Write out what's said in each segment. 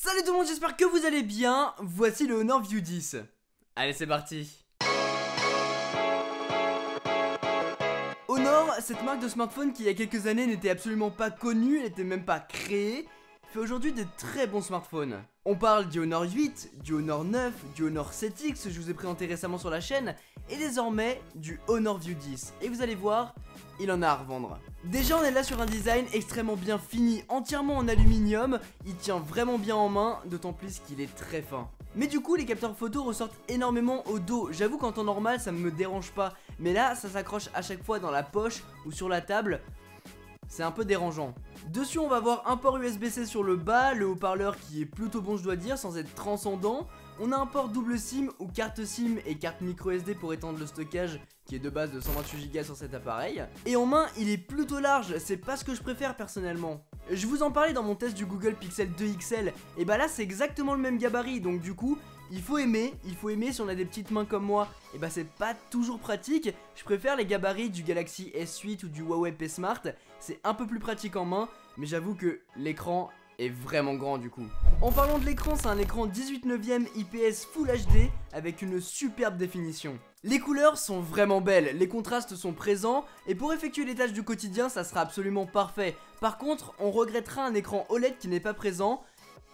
Salut tout le monde, j'espère que vous allez bien. Voici le Honor View 10. Allez, c'est parti. Honor, cette marque de smartphone qui il y a quelques années n'était absolument pas connue, n'était même pas créée, fait aujourd'hui de très bons smartphones. On parle du Honor 8, du Honor 9, du Honor 7X que je vous ai présenté récemment sur la chaîne, et désormais du Honor View 10. Et vous allez voir, il en a à revendre. Déjà on est là sur un design extrêmement bien fini, entièrement en aluminium, il tient vraiment bien en main, d'autant plus qu'il est très fin. Mais du coup les capteurs photo ressortent énormément au dos, j'avoue qu'en temps normal ça me dérange pas, mais là ça s'accroche à chaque fois dans la poche ou sur la table, c'est un peu dérangeant. Dessus on va avoir un port USB-C sur le bas, le haut-parleur qui est plutôt bon je dois dire sans être transcendant. On a un port double SIM ou carte SIM et carte micro SD pour étendre le stockage qui est de base de 128Go sur cet appareil. Et en main il est plutôt large, c'est pas ce que je préfère personnellement. Je vous en parlais dans mon test du Google Pixel 2 XL, et bah là c'est exactement le même gabarit, donc du coup il faut aimer si on a des petites mains comme moi, et bah c'est pas toujours pratique. Je préfère les gabarits du Galaxy S8 ou du Huawei P Smart, c'est un peu plus pratique en main, mais j'avoue que l'écran est vraiment grand du coup. En parlant de l'écran, c'est un écran 18/9 IPS Full HD avec une superbe définition. Les couleurs sont vraiment belles, les contrastes sont présents et pour effectuer les tâches du quotidien ça sera absolument parfait. Par contre, on regrettera un écran OLED qui n'est pas présent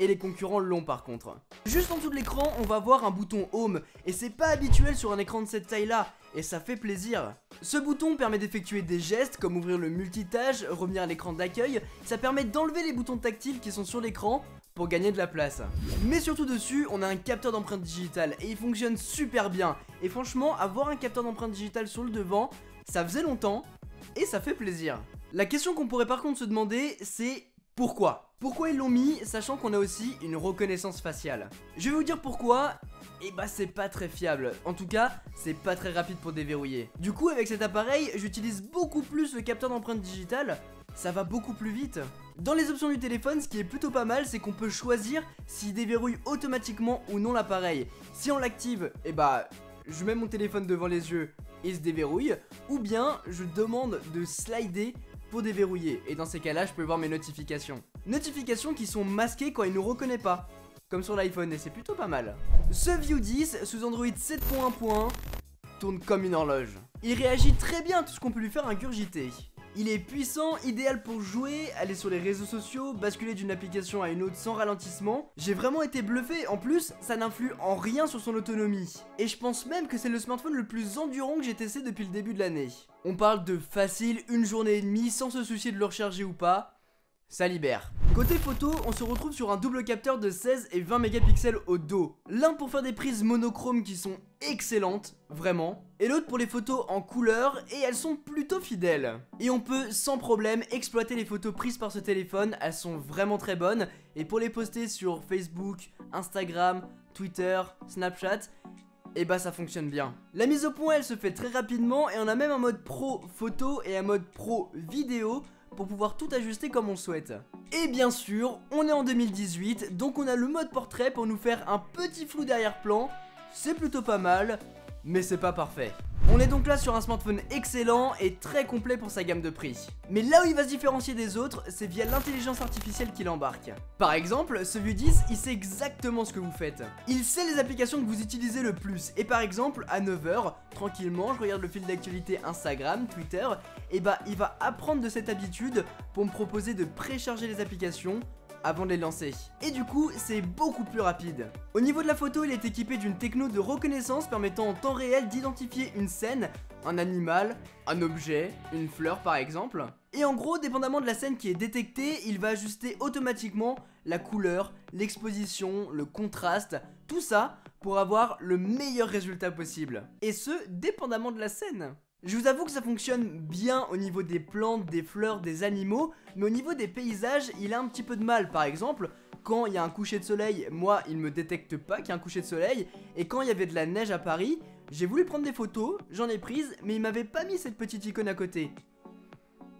et les concurrents l'ont par contre. Juste en dessous de l'écran, on va voir un bouton Home et c'est pas habituel sur un écran de cette taille là et ça fait plaisir. Ce bouton permet d'effectuer des gestes comme ouvrir le multitâche, revenir à l'écran d'accueil, ça permet d'enlever les boutons tactiles qui sont sur l'écran pour gagner de la place. Mais surtout dessus, on a un capteur d'empreinte digitale et il fonctionne super bien. Et franchement, avoir un capteur d'empreinte digitale sur le devant, ça faisait longtemps et ça fait plaisir. La question qu'on pourrait par contre se demander, c'est pourquoi ? Pourquoi ils l'ont mis, sachant qu'on a aussi une reconnaissance faciale? Je vais vous dire pourquoi, et bah c'est pas très fiable. En tout cas, c'est pas très rapide pour déverrouiller. Du coup, avec cet appareil, j'utilise beaucoup plus le capteur d'empreinte digitale. Ça va beaucoup plus vite. Dans les options du téléphone, ce qui est plutôt pas mal, c'est qu'on peut choisir s'il déverrouille automatiquement ou non l'appareil. Si on l'active, et bah je mets mon téléphone devant les yeux et il se déverrouille, ou bien je demande de slider pour déverrouiller, et dans ces cas là je peux voir mes notifications. Notifications qui sont masquées quand il ne reconnaît pas, comme sur l'iPhone, et c'est plutôt pas mal. Ce View 10 sous Android 7.1.1 tourne comme une horloge. Il réagit très bien à tout ce qu'on peut lui faire ingurgiter. Il est puissant, idéal pour jouer, aller sur les réseaux sociaux, basculer d'une application à une autre sans ralentissement. J'ai vraiment été bluffé, en plus ça n'influe en rien sur son autonomie. Et je pense même que c'est le smartphone le plus endurant que j'ai testé depuis le début de l'année. On parle de facile, une journée et demie sans se soucier de le recharger ou pas. Ça libère. Côté photo, on se retrouve sur un double capteur de 16 et 20 mégapixels au dos. L'un pour faire des prises monochromes qui sont excellentes, vraiment, et l'autre pour les photos en couleur, et elles sont plutôt fidèles. Et on peut sans problème exploiter les photos prises par ce téléphone, elles sont vraiment très bonnes, et pour les poster sur Facebook, Instagram, Twitter, Snapchat, et bah ça fonctionne bien. La mise au point elle se fait très rapidement, et on a même un mode pro photo et un mode pro vidéo, pour pouvoir tout ajuster comme on souhaite. Et bien sûr, on est en 2018, donc on a le mode portrait pour nous faire un petit flou d'arrière-plan. C'est plutôt pas mal, mais c'est pas parfait. On est donc là sur un smartphone excellent et très complet pour sa gamme de prix. Mais là où il va se différencier des autres, c'est via l'intelligence artificielle qu'il embarque. Par exemple, ce View 10, il sait exactement ce que vous faites. Il sait les applications que vous utilisez le plus. Et par exemple, à 9 h, tranquillement, je regarde le fil d'actualité Instagram, Twitter, et bah il va apprendre de cette habitude pour me proposer de précharger les applications avant de les lancer. Et du coup, c'est beaucoup plus rapide. Au niveau de la photo, il est équipé d'une techno de reconnaissance permettant en temps réel d'identifier une scène, un animal, un objet, une fleur par exemple. Et en gros, dépendamment de la scène qui est détectée, il va ajuster automatiquement la couleur, l'exposition, le contraste, tout ça pour avoir le meilleur résultat possible. Et ce, dépendamment de la scène. Je vous avoue que ça fonctionne bien au niveau des plantes, des fleurs, des animaux, mais au niveau des paysages, il a un petit peu de mal. Par exemple, quand il y a un coucher de soleil, moi, il me détecte pas qu'il y a un coucher de soleil, et quand il y avait de la neige à Paris, j'ai voulu prendre des photos, j'en ai prises, mais il m'avait pas mis cette petite icône à côté.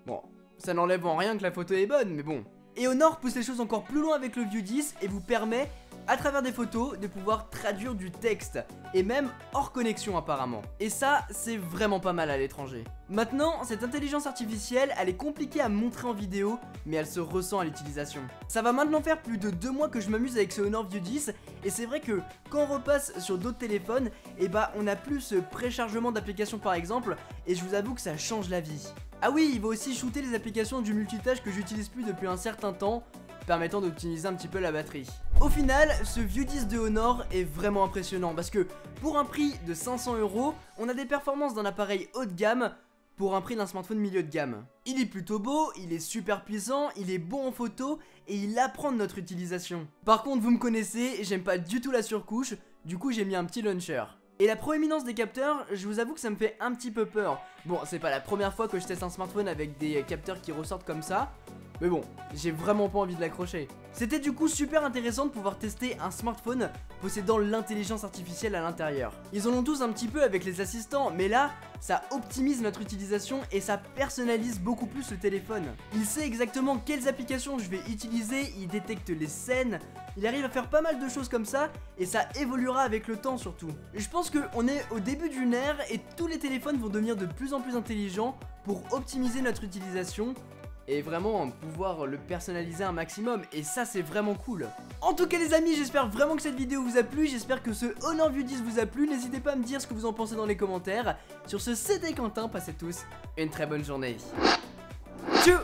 Bon, ça n'enlève en rien que la photo est bonne, mais bon. Et Honor pousse les choses encore plus loin avec le View 10 et vous permet à travers des photos, de pouvoir traduire du texte, et même hors connexion apparemment. Et ça, c'est vraiment pas mal à l'étranger. Maintenant, cette intelligence artificielle, elle est compliquée à montrer en vidéo, mais elle se ressent à l'utilisation. Ça va maintenant faire plus de 2 mois que je m'amuse avec ce Honor View 10, et c'est vrai que quand on repasse sur d'autres téléphones, et bah on a plus ce préchargement d'applications par exemple, et je vous avoue que ça change la vie. Ah oui, il va aussi shooter les applications du multitâche que j'utilise plus depuis un certain temps, permettant d'optimiser un petit peu la batterie. Au final, ce View 10 de Honor est vraiment impressionnant parce que pour un prix de 500 €, on a des performances d'un appareil haut de gamme pour un prix d'un smartphone milieu de gamme. Il est plutôt beau, il est super puissant, il est bon en photo et il apprend de notre utilisation. Par contre, vous me connaissez, j'aime pas du tout la surcouche, du coup j'ai mis un petit launcher. Et la proéminence des capteurs, je vous avoue que ça me fait un petit peu peur. Bon, c'est pas la première fois que je teste un smartphone avec des capteurs qui ressortent comme ça, mais bon, j'ai vraiment pas envie de l'accrocher. C'était du coup super intéressant de pouvoir tester un smartphone possédant l'intelligence artificielle à l'intérieur. Ils en ont tous un petit peu avec les assistants, mais là, ça optimise notre utilisation et ça personnalise beaucoup plus le téléphone. Il sait exactement quelles applications je vais utiliser, il détecte les scènes, il arrive à faire pas mal de choses comme ça et ça évoluera avec le temps surtout. Je pense qu'on est au début d'une ère et tous les téléphones vont devenir de plus en plus intelligents pour optimiser notre utilisation et vraiment pouvoir le personnaliser un maximum, et ça c'est vraiment cool. En tout cas les amis, j'espère vraiment que cette vidéo vous a plu, j'espère que ce Honor View 10 vous a plu, n'hésitez pas à me dire ce que vous en pensez dans les commentaires. Sur ce, c'était Quentin, passez tous une très bonne journée. Tchou.